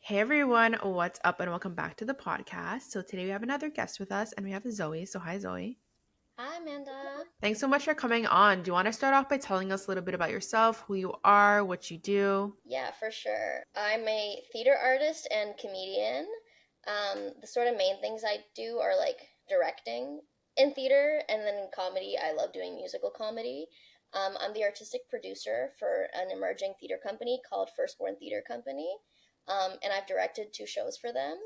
Hey everyone, what's up and welcome back to the podcast. So today we have another guest with us and we have Zoe. So hi Zoe. Hi, Amanda. Thanks so much for coming on. Do you want to start off by telling us a little bit about yourself, who you are, what you do? Yeah, for sure. I'm a theater artist and comedian. The sort of main things I do are like directing in theater, and then in comedy, I love doing musical comedy. I'm the artistic producer for an emerging theater company called Firstborn Theater Company, and I've directed two shows for them.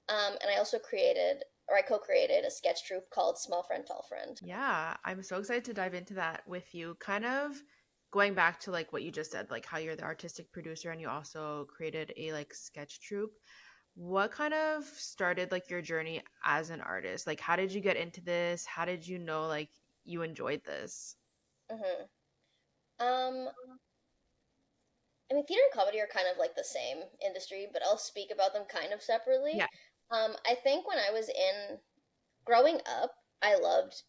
And I also I co-created a sketch troupe called Small Friend Tall Friend. Yeah, I'm so excited to dive into that with you. Kind of going back to like what you just said, like how you're the artistic producer and you also created a like sketch troupe. What kind of started like your journey as an artist? Like how did you get into this? How did you know like you enjoyed this? hmm Um, I mean, theater and comedy are kind of like the same industry, but I'll speak about them kind of separately. Yeah. I think when I was in growing up, I loved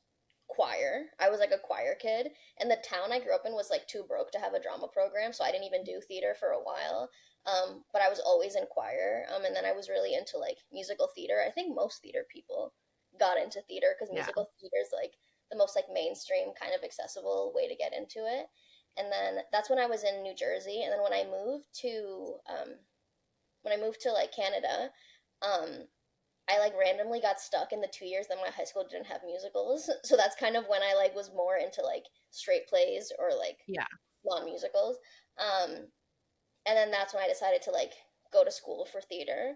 choir. I was like a choir kid, and the town I grew up in was like too broke to have a drama program, so I didn't even do theater for a while. But I was always in choir, and then I was really into like musical theater. I think most theater people got into theater because Yeah. musical theater is like the most like mainstream kind of accessible way to get into it. And then that's when I was in New Jersey, and then when I moved to like Canada, um, I like randomly got stuck in the 2 years that my high school didn't have musicals. So that's kind of when I like was more into like straight plays or like Yeah. non musicals. Um, and then that's when I decided to like go to school for theater.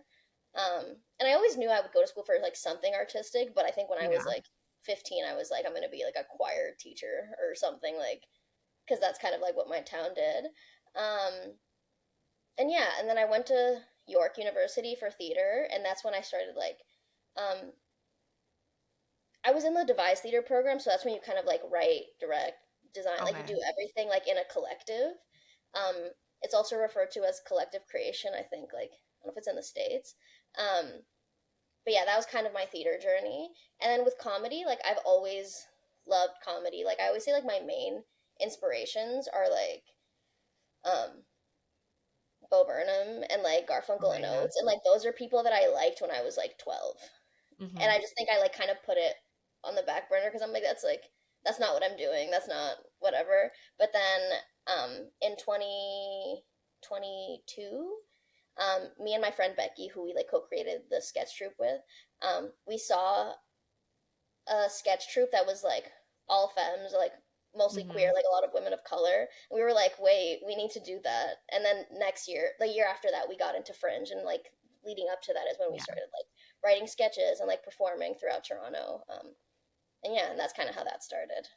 And I always knew I would go to school for like something artistic, but I think when I was Yeah. like 15, I was like, I'm gonna be like a choir teacher or something like because that's kind of like what my town did. Um, and yeah, and then I went to York University for theater, and that's when I started like um, I was in the devised theater program, so that's when you kind of like write, direct, design, like you Okay. do everything like in a collective. Um, it's also referred to as collective creation, I think. Like I don't know if it's in the States. Um, but yeah, that was kind of my theater journey. And then with comedy, like I've always loved comedy. Like I always say, like my main inspirations are like um, Bo Burnham and like Garfunkel Okay. and Yeah. Oates, and like those are people that I liked when I was like 12. And Mm-hmm. I just think I like kind of put it on the back burner because I'm like that's not what I'm doing. That's not whatever. But then in 2022, me and my friend Becky, who we like co-created the sketch troupe with, we saw a sketch troupe that was like all femmes, like mostly queer, Mm-hmm. like a lot of women of color. And we were like, wait, we need to do that. And then next year, the year after that, we got into Fringe, and like leading up to that is when we Yeah. started like writing sketches and like performing throughout Toronto. And yeah, and that's kind of how that started.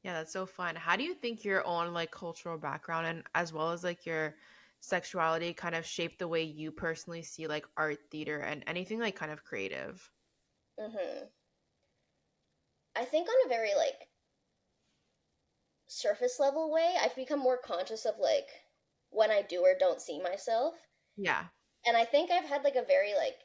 Yeah, that's so fun. How do you think your own like cultural background and as well as like your sexuality kind of shape the way you personally see like art, theater, and anything like kind of creative? hmm I think on a very like surface level way, I've become more conscious of like when I do or don't see myself. Yeah. And I think I've had like a very like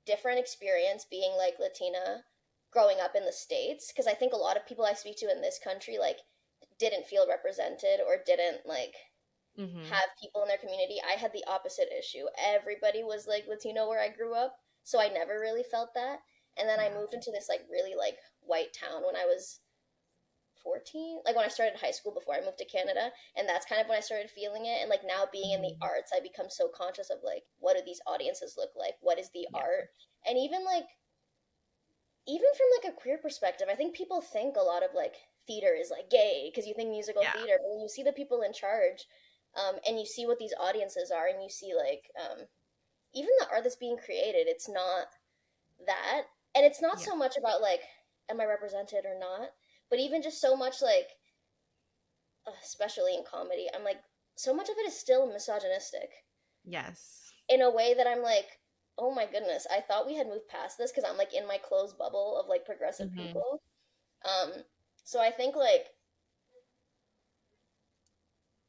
different experience being like Latina growing up in the States because I think a lot of people I speak to in this country like didn't feel represented or didn't like Mm-hmm. have people in their community. I had the opposite issue. Everybody was like Latino where I grew up, so I never really felt that. And then I Yeah. moved into this like really like white town when I was 14, like when I started high school before I moved to Canada, and that's kind of when I started feeling it. And like now being in the Mm-hmm. arts, I become so conscious of like what do these audiences look like? What is the Yeah. art? And even from like a queer perspective, I think people think a lot of like theater is like gay because you think musical Yeah. theater, but when you see the people in charge, and you see what these audiences are, and you see like even the art that's being created, it's not that, and it's not Yeah. so much about like am I represented or not, but even just so much like especially in comedy, I'm like so much of it is still misogynistic Yes. in a way that I'm like, oh my goodness, I thought we had moved past this because I'm like in my closed bubble of like progressive Mm-hmm. people. Um, so I think like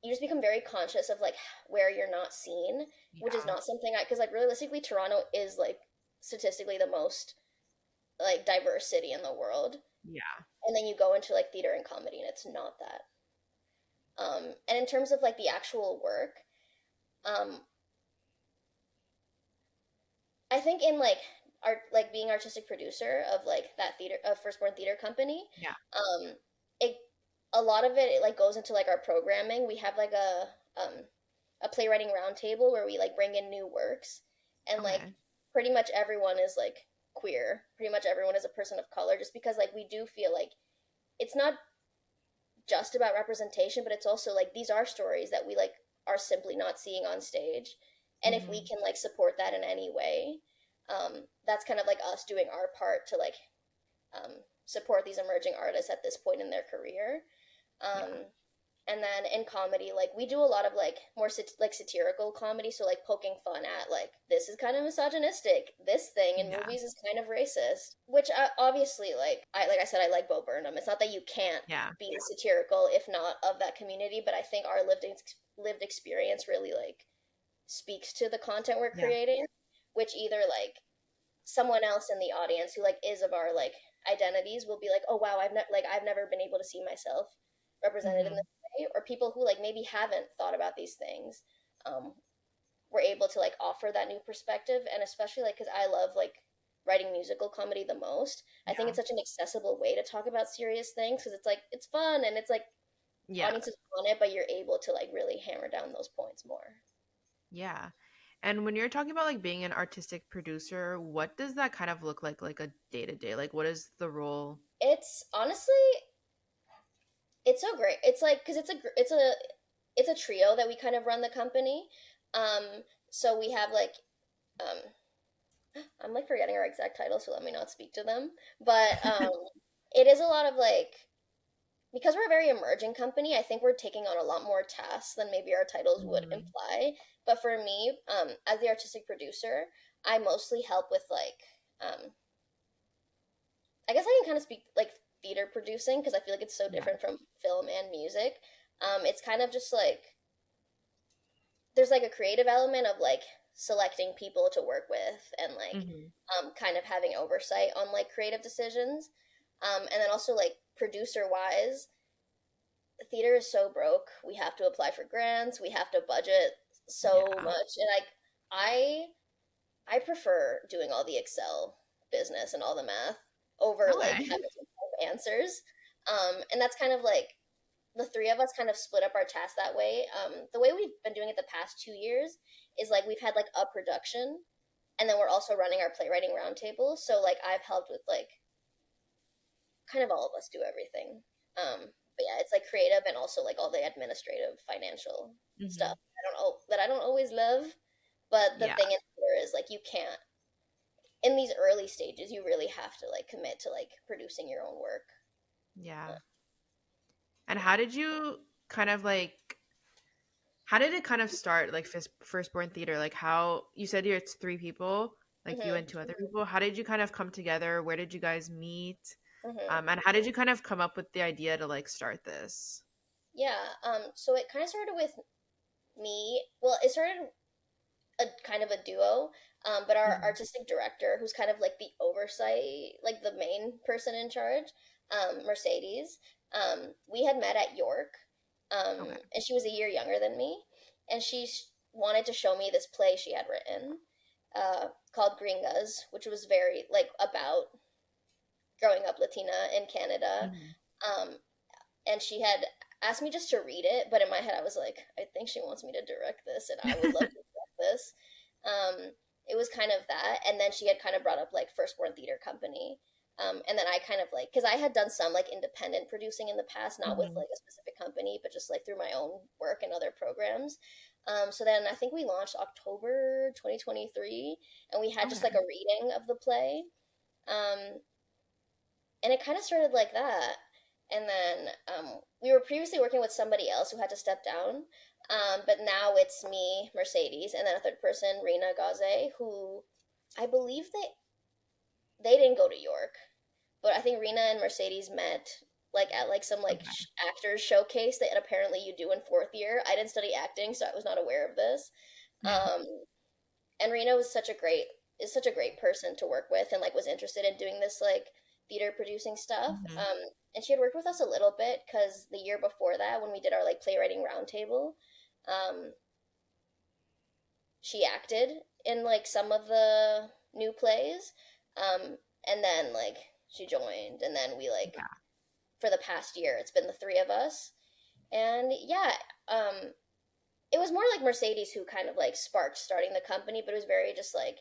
you just become very conscious of like where you're not seen, which is Yeah. not something I because like realistically, Toronto is like statistically the most like diverse city in the world, Yeah. and then you go into like theater and comedy, and it's not that. And in terms of like the actual work, um, I think in like art, like being artistic producer of like that theater of Firstborn Theater Company, Yeah. um, it a lot of it like goes into like our programming. We have like a playwriting roundtable where we like bring in new works, and like Okay. pretty much everyone is like queer. Pretty much everyone is a person of color, just because like we do feel like it's not just about representation, but it's also like these are stories that we like are simply not seeing on stage. And if we Mm-hmm. can like support that in any way, that's kind of like us doing our part to like um, support these emerging artists at this point in their career. Yeah. Um, and then in comedy, like we do a lot of like more like satirical comedy, so like poking fun at like this is kind of misogynistic, this thing in Yeah. movies is kind of racist, which I, obviously like I said, I like Bo Burnham. It's not that you can't Yeah. be satirical if not of that community, but I think our lived experience really like speaks to the content we're Yeah. creating, which either like someone else in the audience who like is of our like identities will be like, oh wow, I've never been able to see myself represented in Mm-hmm. this way, or people who like maybe haven't thought about these things, um, were able to like offer that new perspective. And especially like because I love like writing musical comedy the most, I think Yeah. it's such an accessible way to talk about serious things because it's like it's fun and it's like Yeah. audiences want it, but you're able to like really hammer down those points more. Yeah. And when you're talking about like being an artistic producer, what does that kind of look like a day to day? Like what is the role? It's honestly, it's so great. It's like because it's a trio that we kind of run the company. Um, so we have like um, I'm like forgetting our exact titles, so let me not speak to them. But it is a lot of like because we're a very emerging company. I think we're taking on a lot more tasks than maybe our titles would Mm-hmm. imply. But for me, as the artistic producer, I mostly help with like I guess I can kind of speak like theater producing because I feel like it's so Yeah. different from film and music. It's kind of just like there's like a creative element of like selecting people to work with and like Mm-hmm. kind of having oversight on like creative decisions. And then also like producer wise, theater is so broke. We have to apply for grants. We have to budget so Yeah. much, and like I I prefer doing all the Excel business and all the math over like Okay. having to type answers. And that's kind of like the three of us kind of split up our tasks that way. The way we've been doing it the past 2 years is like we've had like a production, and then we're also running our playwriting roundtable. So like I've helped with like kind of all of us do everything. But yeah, it's like creative and also like all the administrative, financial Mm-hmm. stuff. I don't always love, but the Yeah. thing in there is like you can't in these early stages. You really have to like commit to like producing your own work. Yeah. Uh, And how did you kind of like how did it kind of start like firstborn theater? Like how you said you're it's three people, like you mhm, and two other people. How did you kind of come together? Where did you guys meet? mhm. And how did you kind of come up with the idea to like start this? Yeah. So it kind of started with me. Well, it started a kind of a duo. But our Hmm. artistic director, who's kind of like the oversight, like the main person in charge, Mercedes, we had met at York, Okay. and she was a year younger than me, and wanted to show me this play she had written, called Gringas, which was very like about growing up Latina in Canada. Hmm. Um, and she had asked me just to read it, but in my head I was like, I think she wants me to direct this, and I would love to direct this. It was kind of that, and then she had kind of brought up like Firstborn Theater Company, and then I kind of like because I had done some like independent producing in the past, not with Hmm. like a specific company, but just like through my own work and other programs. So then I think we launched October 2023, and we had just like Okay. a reading of the play. Um, and it kind of started like that. And then we were previously working with somebody else who had to step down, but now it's me, Mercedes, and then a third person, Rena Gaze, who I believe they didn't go to York, but I think Rena and Mercedes met like at like some like Okay. actors showcase that apparently you do in fourth year. I didn't study acting, so I was not aware of this. Um, and Rena was such a great person to work with and like was interested in doing this like theater producing stuff. Hmm. And she had worked with us a little bit because the year before that, when we did our like playwriting roundtable, um, she acted in like some of the new plays. Um, and then like she joined, and then we like Yeah. for the past year it's been the three of us, and yeah, um, it was more like Mercedes who kind of like sparked starting the company, but it was very just like,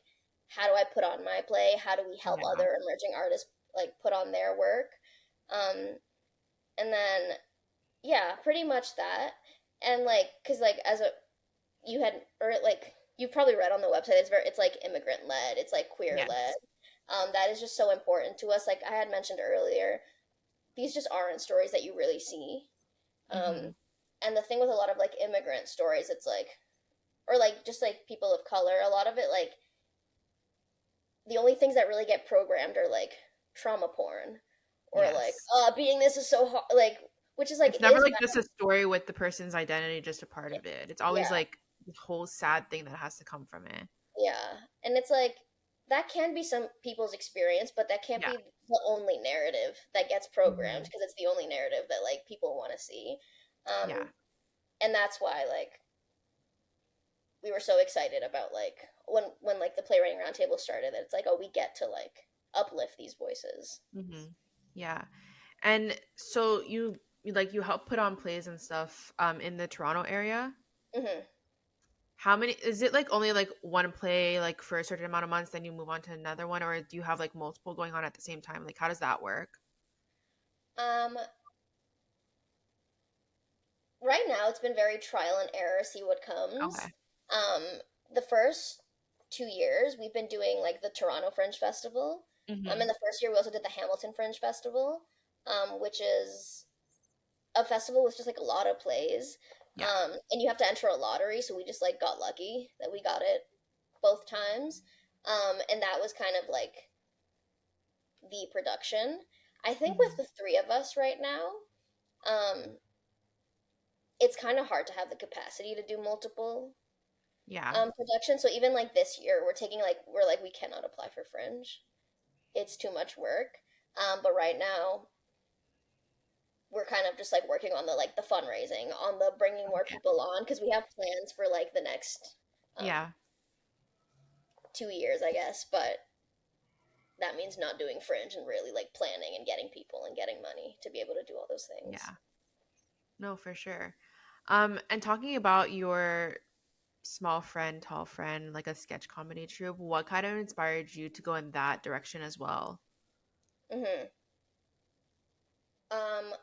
how do I put on my play? How do we help Yeah. other emerging artists like put on their work? And then yeah, pretty much that. And like, cause like as a you had or like you've probably read on the website, it's like immigrant led, it's like queer led. Yes. That is just so important to us. Like I had mentioned earlier, these just aren't stories that you really see. Mm-hmm. Um, and the thing with a lot of like immigrant stories, it's like or like just like people of color, a lot of it like the only things that really get programmed are like trauma porn or like Yes. being this is so hard, like which is like It's it never is like just a story with the person's identity, just a part of it. It's always yeah, like the whole sad thing that has to come from it. yeah, and it's like that can be some people's experience, but that can't Yeah. be the only narrative that gets programmed Hmm. because it's the only narrative that like people want to see. Yeah. And that's why like we were so excited about like when like the playwriting roundtable started that it's like, oh, we get to like uplift these voices. Hmm. Yeah. And so you help put on plays and stuff in the Toronto area. Hmm. How many is it like only like one play like for a certain amount of months then you move on to another one, or do you have like multiple going on at the same time? Like how does that work? um right now it's been very trial and error, see what comes. Okay. um the first 2 years we've been doing like the Toronto Fringe Festival. In Hmm. the first year we also did the Hamilton Fringe Festival, which is a festival with just like a lot of plays. Yeah. And you have to enter a lottery, so we just like got lucky that we got it both times. And that was kind of like the production. I think with Hmm. the three of us right now, um, it's kind of hard to have the capacity to do multiple Yeah. productions. So even like this year, we're like we cannot apply for Fringe. It's too much work. But right now, we're kind of just like working on the like the fundraising, on the bringing more Okay. people on because we have plans for like the next um, Yeah. 2 years, I guess. But that means not doing Fringe and really like planning and getting people and getting money to be able to do all those things. Yeah. No, for sure. And talking about your small friend, tall friend, like a sketch comedy troupe, what kind of inspired you to go in that direction as well? Hmm. Um,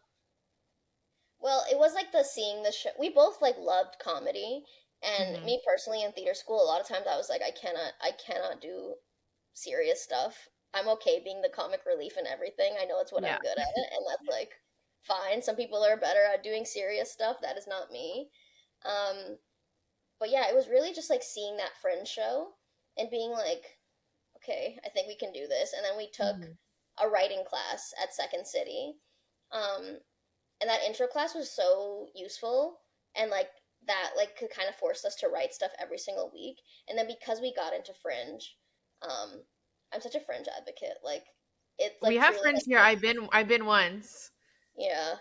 well, it was like the seeing the show. We both like loved comedy, and Hmm. me personally in theater school, a lot of times I was like, I cannot do serious stuff. I'm okay being the comic relief and everything. I know it's what Yeah. I'm good at, and that's like fine. Some people are better at doing serious stuff. That is not me. Um, but yeah, it was really just like seeing that Fringe show and being like, okay, I think we can do this. And then we took Hmm. a writing class at Second City. Um, and that intro class was so useful, and like that like could kind of force us to write stuff every single week. And then because we got into Fringe, um, I'm such a Fringe advocate. Like it's We like have truly friends like here. I've been once yeah.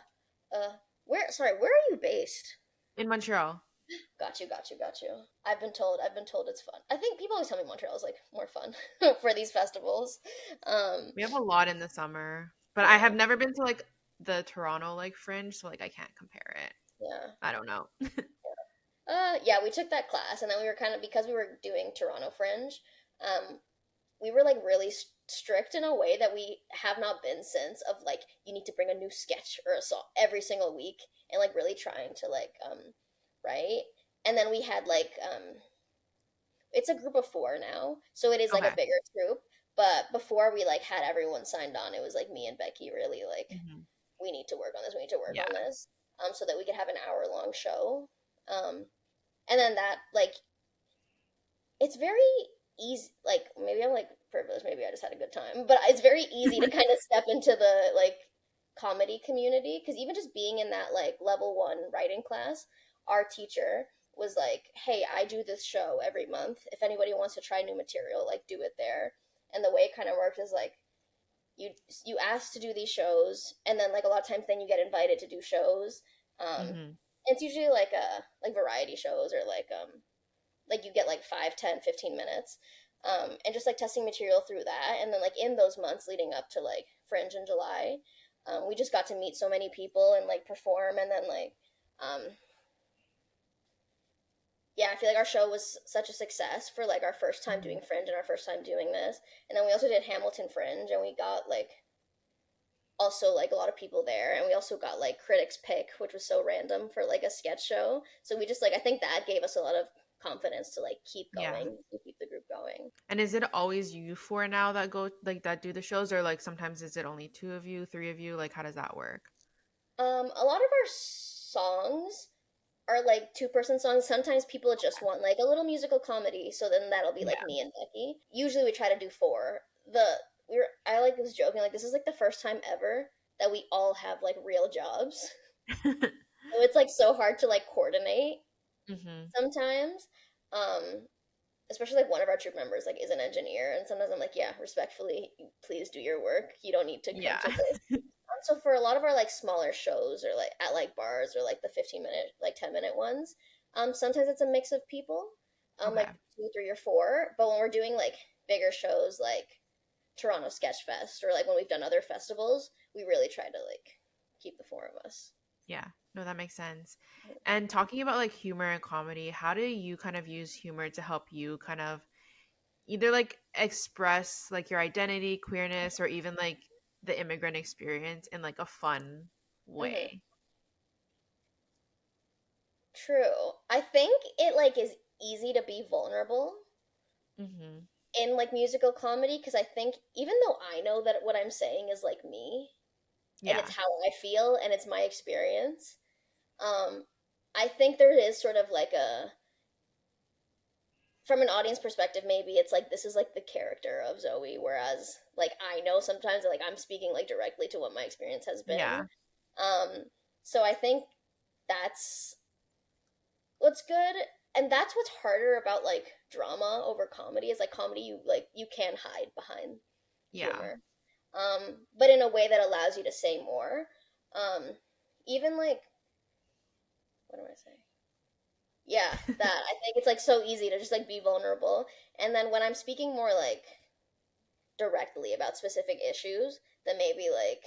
Where are you based? in Montreal. Got you. I've been told it's fun. I think people always tell me Montreal is like more fun for these festivals. Um, We have a lot in the summer, but I have yeah, never been to like the Toronto like fringe, so like I can't compare it. yeah. I don't know. Yeah, we took that class, and then we were kind of because we were doing Toronto Fringe, we were like really strict in a way that we have not been since. Of like, you need to bring a new sketch or a song every single week, and like really trying to like write. And then we had like it's a group of four now, so it is like a Okay. bigger group. But before we like had everyone signed on, it was like me and Becky really like Hmm. we need to work on this. We need to work Yeah. on this, so that we could have an hour long show. Um, and then that like it's very easy. Like maybe I'm like privileged, maybe I just had a good time, but it's very easy to kind of step into the like comedy community because even just being in that like level one writing class, our teacher was like, "Hey, I do this show every month. If anybody wants to try new material, like do it there." And the way it kind of worked is like you you ask to do these shows, and then like a lot of times then you get invited to do shows. Um, Hmm. it's usually like variety shows or like you get like 5, 10, 15 minutes. and just like testing material through that. And then like in those months leading up to like Fringe in July, we just got to meet so many people and like perform. And then like, um, yeah, I feel like our show was such a success for like our first time doing Mhm. Fringe and our first time doing this. And then we also did Hamilton Fringe, and we got like also like a lot of people there, and we also got like critics pick, which was so random for like a sketch show. So we just like, I think that gave us a lot of confidence to like keep Yeah. going and keep the group going. And is it always you four now that go like that do the shows, or like sometimes is it only two of you, three of you? Like how does that work? A lot of our songs are like two-person songs. Sometimes people just want like a little musical comedy, so then that'll be like Yeah. me and Becky. Usually we try to do four. I like was joking like this is like the first time ever that we all have like real jobs. So it's like so hard to like coordinate Hmm. sometimes. Um Especially like one of our troop members like is an engineer, and sometimes I'm like, yeah, respectfully, please do your work. You don't need to come Yeah. to this. So for a lot of our like smaller shows or like at like bars or like the 15-minute like 10-minute ones, sometimes it's a mix of people, Okay. like two, three, or four. But when we're doing like bigger shows like Toronto Sketch Fest or like when we've done other festivals, we really try to like keep the four of us. Yeah. No, that makes sense. And talking about like humor and comedy, how do you kind of use humor to help you kind of either like express like your identity, queerness, or even like the immigrant experience in like a fun Hmm. way? True. I think it like is easy to be vulnerable Hmm. in like musical comedy because I think even though I know that what I'm saying is like me and Yeah. it's how I feel and it's my experience, um, I think there is sort of like a from an audience perspective, maybe it's like this is like the character of Zoe, whereas like I know sometimes like I'm speaking like directly to what my experience has been. Yeah. Um, so I think that's what's good, and that's what's harder about like drama over comedy is like comedy you can hide behind Yeah. humor, but in a way that allows you to say more. Um, even like what do I say? Yeah, that I think it's like so easy to just like be vulnerable, and then when I'm speaking more like directly about specific issues that maybe like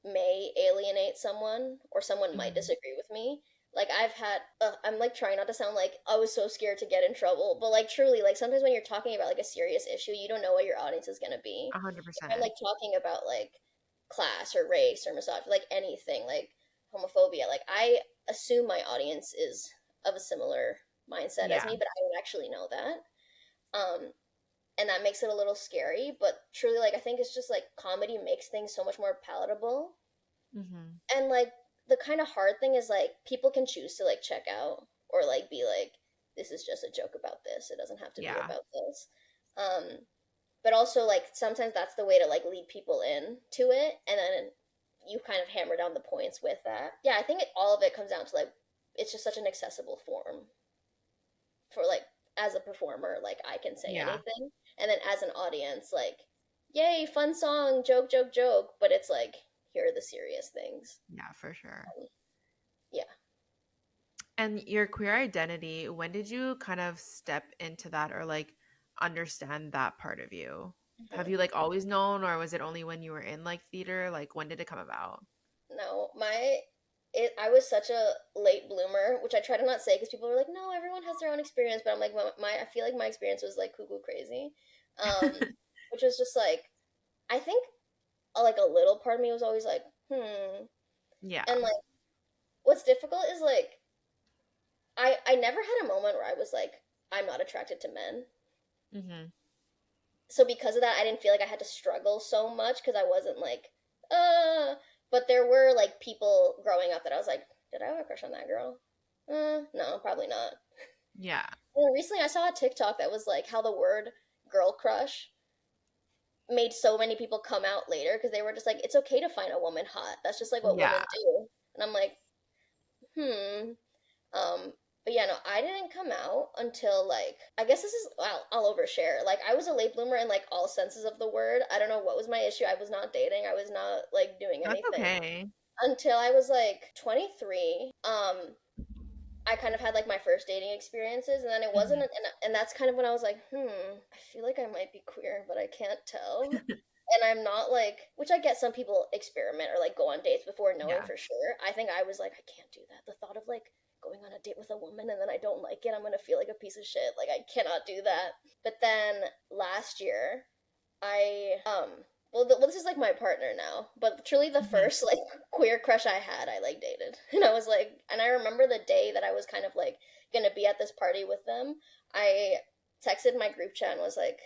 may alienate someone or someone might Mhm. disagree with me. Like I've had I'm like trying not to sound like I was so scared to get in trouble, but like truly like sometimes when you're talking about like a serious issue, you don't know what your audience is going to be. If I'm 100%. like talking about like class or race or misogyny, like anything, like homophobia, like I assume my audience is of a similar mindset as Yeah. me, but I don't actually know that. Um and that makes it a little scary, but truly like I think it's just like comedy makes things so much more palatable. Mhm. And like the kind of hard thing is like people can choose to like check out or like be like this is just a joke about this. It doesn't have to be Yeah. about this. Um but also like sometimes that's the way to like lead people in to it, and then you kind of hammer down the points with that. Yeah, I think all of it comes down to like it's just such an accessible form for like as a performer, like I can say Yeah. anything, and then as an audience, like yay, fun song, joke, joke, joke, but it's like here are the serious things. Yeah, for sure. Yeah. And your queer identity, when did you kind of step into that or like understand that part of you? Have Mhm. you like always known, or was it only when you were in like theater? Like when did it come about? No, I was such a late bloomer, which I try to not say because people are like, no, everyone has their own experience, but I'm like, I feel like my experience was like cuckoo crazy, um, which was just like, I think like a little part of me was always like, Yeah. and like what's difficult is like I never had a moment where I was like, I'm not attracted to men. Mhm. So because of that, I didn't feel like I had to struggle so much because I wasn't like, uh. But there were like people growing up that I was like, did I have a crush on that girl? No, probably not. Yeah. And recently, I saw a TikTok that was like how the word girl crush made so many people come out later because they were just like, it's okay to find a woman hot. That's just like what women Yeah. do. And I'm like, hmm. Um, but yeah, no, I didn't come out until like I guess this is I'll overshare. Like I was a late bloomer in like all senses of the word. I don't know what was my issue. I was not dating. I was not like doing That's anything okay. until I was like 23. I kind of had like my first dating experiences, and then it wasn't, Mhm. and that's kind of when I was like, I feel like I might be queer, but I can't tell. And I'm not like, which I get some people experiment or like go on dates before knowing Yeah. for sure. I think I was like, I can't do that. The thought of like going on a date with a woman and then I don't like it, I'm gonna feel like a piece of shit. Like I cannot do that. But then last year, well, this is like my partner now, but truly the Mhm. first like queer crush I had, I like dated, and I was like, and I remember the day that I was kind of like gonna be at this party with them. I texted my group chat and was like,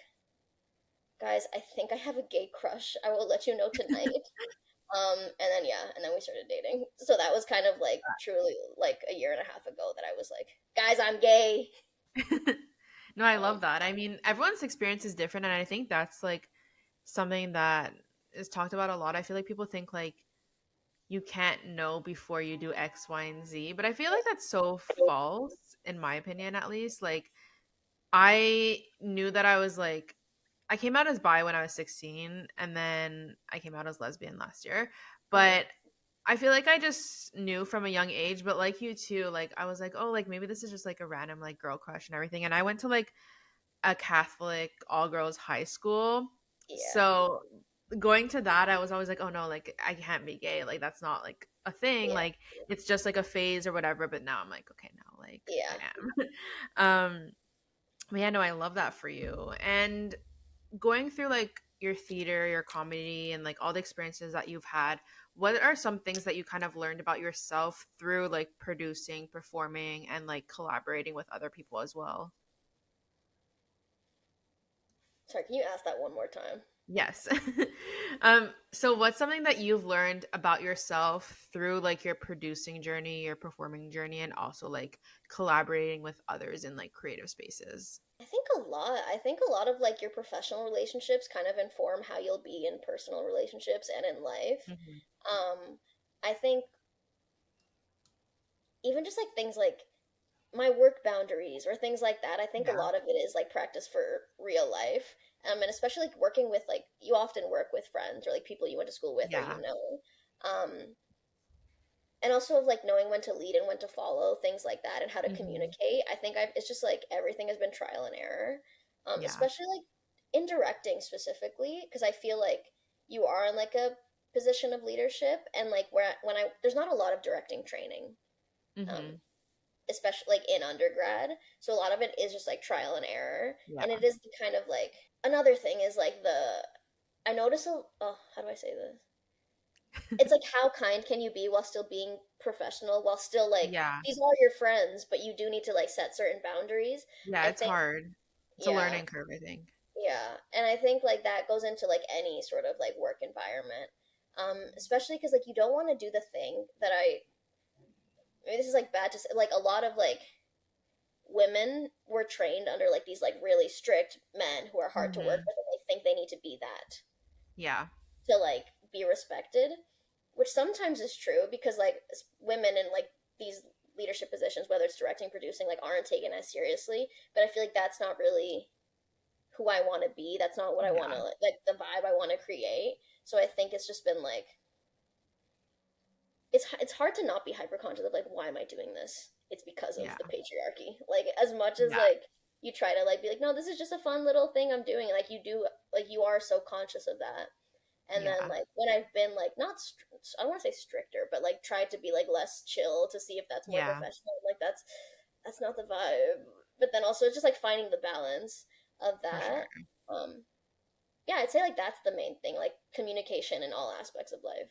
guys, I think I have a gay crush. I will let you know tonight. And then yeah, and then we started dating. So that was kind of like truly like a year and a half ago that I was like, guys, I'm gay. No, I love Um, that. I mean, everyone's experience is different, and I think that's like something that is talked about a lot. I feel like people think like you can't know before you do X, Y, and Z, but I feel like that's so false, in my opinion, at least. Like, I knew that I was like, I came out as bi when I was 16, and then I came out as lesbian last year. mhm. But I feel like I just knew from a young age, but like you too, like I was like, oh, like maybe this is just like a random like girl crush and everything. And I went to like a Catholic all girls high school. Yeah, So going to that, I was always like, oh no, like I can't be gay. Like that's not like a thing. yeah, Like it's just like a phase or whatever. But now I'm like, okay, no, like yeah. I am. But yeah, no, I love that for you. And going through like your theater, your comedy, and like all the experiences that you've had, what are some things that you kind of learned about yourself through like producing, performing, and like collaborating with other people as well? Sorry, can you ask that one more time? Yes. So what's something that you've learned about yourself through like your producing journey, your performing journey, and also like collaborating with others in like creative spaces? I think a lot. I think a lot of like your professional relationships kind of inform how you'll be in personal relationships and in life. Hmm. Um, I think even just like things like my work boundaries or things like that, I think a Yeah. lot of it is like practice for real life. And especially like working with like you often work with friends or like people you went to school with or Yeah. you know. And also of like knowing when to lead and when to follow, things like that, and how to Hmm. communicate. I think it's just like everything has been trial and error, Yeah. especially like in directing specifically, because I feel like you are in like a position of leadership, and like where when I there's not a lot of directing training, um, Hmm. especially like in undergrad, so a lot of it is just like trial and error, Yeah. and it is the kind of like another thing is like the I notice a oh how do I say this it's like how kind can you be while still being professional, while still like Yeah. these are your friends, but you do need to like set certain boundaries. Yeah, I it's think hard. It's a yeah, learning curve, I think. yeah, and I think like that goes into like any sort of like work environment, especially because like you don't want to do the thing that maybe this is like bad to say, like a lot of like women were trained under like these like really strict men who are hard to work Hmm. with, and they think they need to be that Yeah. to like be respected, which sometimes is true because like women in like these leadership positions, whether it's directing, producing, like aren't taken as seriously. But I feel like that's not really who I want to be. That's not what I want to Yeah. like the vibe I want to create. So I think it's just been like it's hard to not be hyper conscious of like why am I doing this? It's because of Yeah. the patriarchy. Like as much as Yeah. like you try to like be like no this is just a fun little thing I'm doing, like you do like you are so conscious of that. And then Yeah. like when I've been like not I don't want to say stricter, but like tried to be like less chill to see if that's more Yeah. professional, like that's not the vibe. But then also it's just like finding the balance of For sure. that. um yeah, I'd say like that's the main thing, like communication in all aspects of life.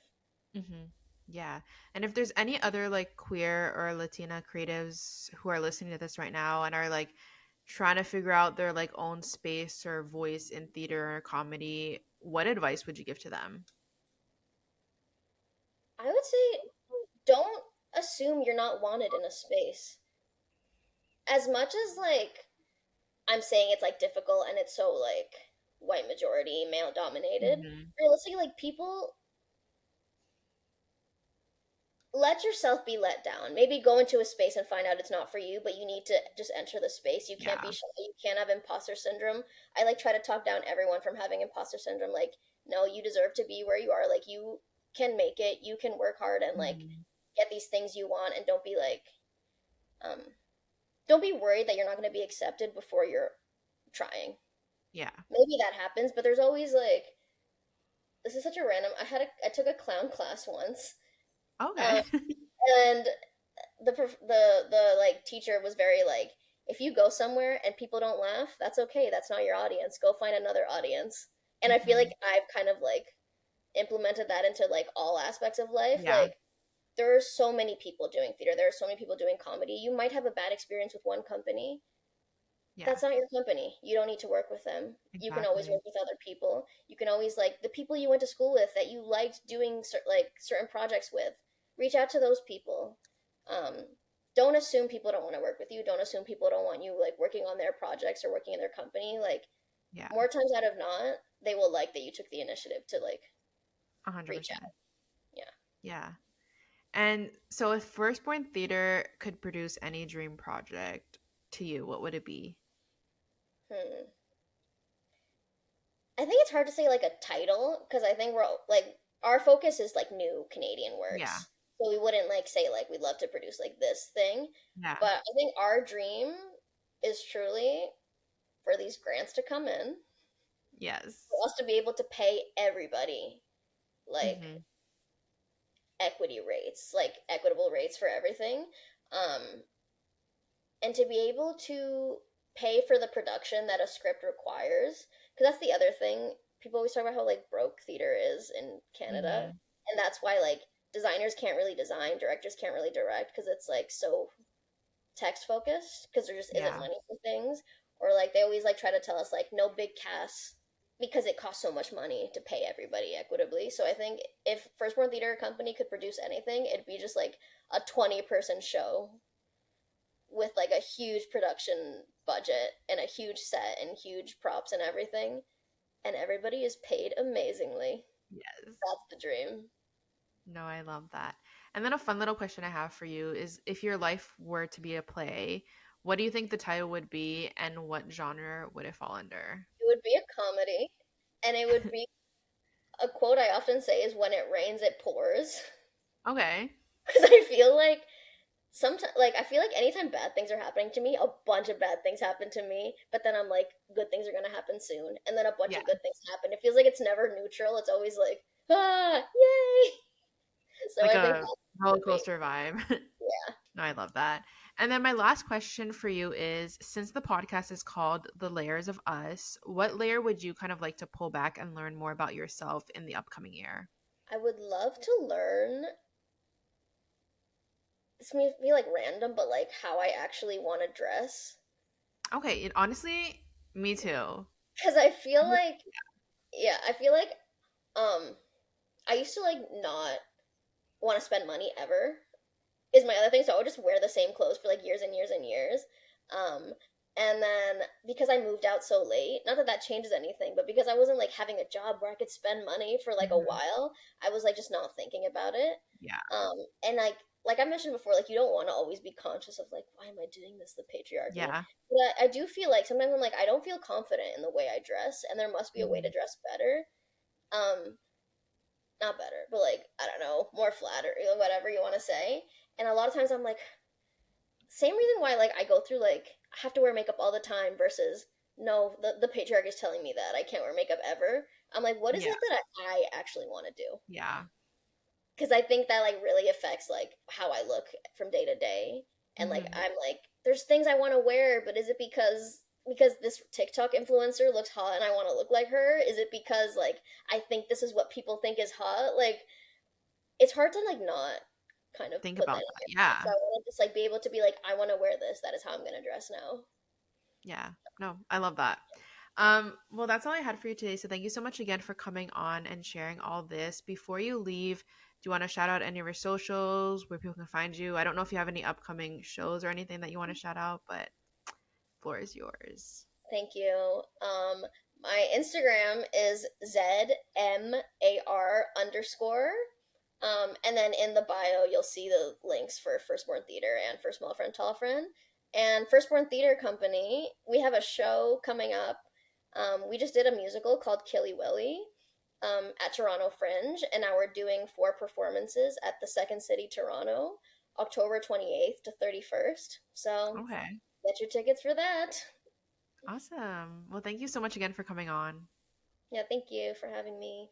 Hmm. Yeah. And if there's any other like queer or Latina creatives who are listening to this right now and are like trying to figure out their like own space or voice in theater or comedy, what advice would you give to them? I would say don't assume you're not wanted in a space. As much as like I'm saying it's like difficult and it's so like white majority male dominated, Hmm. realistically like people let yourself be let down. Maybe go into a space and find out it's not for you, but you need to just enter the space. You can't be Yeah. shy. You can't have imposter syndrome. I like try to talk down everyone from having imposter syndrome. Like, no, you deserve to be where you are. Like, you can make it. You can work hard and like Hmm. get these things you want, and don't be like, Um, don't be worried that you're not going to be accepted before you're trying. Yeah. Maybe that happens, but there's always like, this is such a random. I took a clown class once, Okay. um, and the like teacher was very like, if you go somewhere and people don't laugh, that's okay. That's not your audience. Go find another audience. And I feel like Hmm. I've kind of like implemented that into like all aspects of life. Yeah. Like there are so many people doing theater. There are so many people doing comedy. You might have a bad experience with one company. Yeah. That's not your company. You don't need to work with them. You can always Exactly. work with other people. You can always like the people you went to school with that you liked doing like certain projects with. Reach out to those people. Um, don't assume people don't want to work with you. Don't assume people don't want you like working on their projects or working in their company. Like Yeah. more times out of not, they will like that you took the initiative to like reach 100%. out. Yeah. Yeah. And so if Firstborn Theater could produce any dream project to you, what would it be? Hmm. I think it's hard to say like a title because I think we're like our focus is like new Canadian Yeah. works. So we wouldn't like say like we'd love to produce like this thing. Yeah. But I think our dream is truly for these grants to come in, Yes. for us to be able to pay everybody like Mm-hmm. equity rates, like equitable rates for everything. Um, and to be able to pay for the production that a script requires, because that's the other thing. People always talk about how like broke theater is in Canada, Mm-hmm. and that's why like designers can't really design, directors can't really direct because it's like so text focused because there just isn't Yeah. money for things. Or like they always like try to tell us like no big casts because it costs so much money to pay everybody equitably. So I think if Firstborn Theater Company could produce anything, it'd be just like a 20-person show with like a huge production budget and a huge set and huge props and everything, and everybody is paid amazingly. Yes. That's the dream. No, I love that. And then a fun little question I have for you is if your life were to be a play, what do you think the title would be and what genre would it fall under? It would be a comedy, and it would be a quote I often say is when it rains, it pours. Okay. Because I feel like sometimes, like, I feel like anytime bad things are happening to me, a bunch of bad things happen to me, but then I'm like, good things are going to happen soon. And then a bunch Yeah. of good things happen. It feels like it's never neutral. It's always like, ah, yay. So Like I think a that roller would be, coaster vibe. yeah. No, I love that. And then my last question for you is since the podcast is called The Layers of Us, what layer would you kind of like to pull back and learn more about yourself in the upcoming year? I would love to learn. This may be like random, but like how I actually want to dress. Okay, it, honestly, me too. Because I feel like, yeah, I feel like um I used to like not want to spend money ever is my other thing. So I would just wear the same clothes for like years and years and years. Um, and then because I moved out so late, not that that changes anything, but because I wasn't like having a job where I could spend money for like a Mhm. while, I was like just not thinking about it. Yeah. And like I mentioned before, like you don't want to always be conscious of like why am I doing this, the patriarchy. Yeah. But I do feel like sometimes I'm like I don't feel confident in the way I dress, and there must be a way to Mhm. dress better. Um, not better, but like I don't know, more flatter, whatever you want to say. And a lot of times I'm like, same reason why like I go through like I have to wear makeup all the time versus no, the patriarch is telling me that I can't wear makeup ever. I'm like, what is Yeah. it that I actually want to do? Yeah. Because I think that like really affects like how I look from day to day. And like Hmm. I'm like, there's things I want to wear, but is it because this TikTok influencer looks hot and I want to look like her? Is it because like I think this is what people think is hot? Like it's hard to like not kind of Think put that about in that. your head. So Yeah. I want to just like be able to be like, I want to wear this. That is how I'm gonna dress now. Yeah. No, I love that. Well, that's all I had for you today. So thank you so much again for coming on and sharing all this. Before you leave, do you want to shout out any of your socials where people can find you? I don't know if you have any upcoming shows or anything that you want to shout out, but floor is yours. Thank you. My Instagram is ZMAR underscore. And then in the bio, you'll see the links for Firstborn Theater and for Small Friend Tall Friend. And Firstborn Theater Company, we have a show coming up. We just did a musical called Killy Willy at Toronto Fringe, and now we're doing 4 performances at the Second City Toronto. October 28th to 31st. So Okay. get your tickets for that. Awesome. Well, thank you so much again for coming on. Yeah, thank you for having me.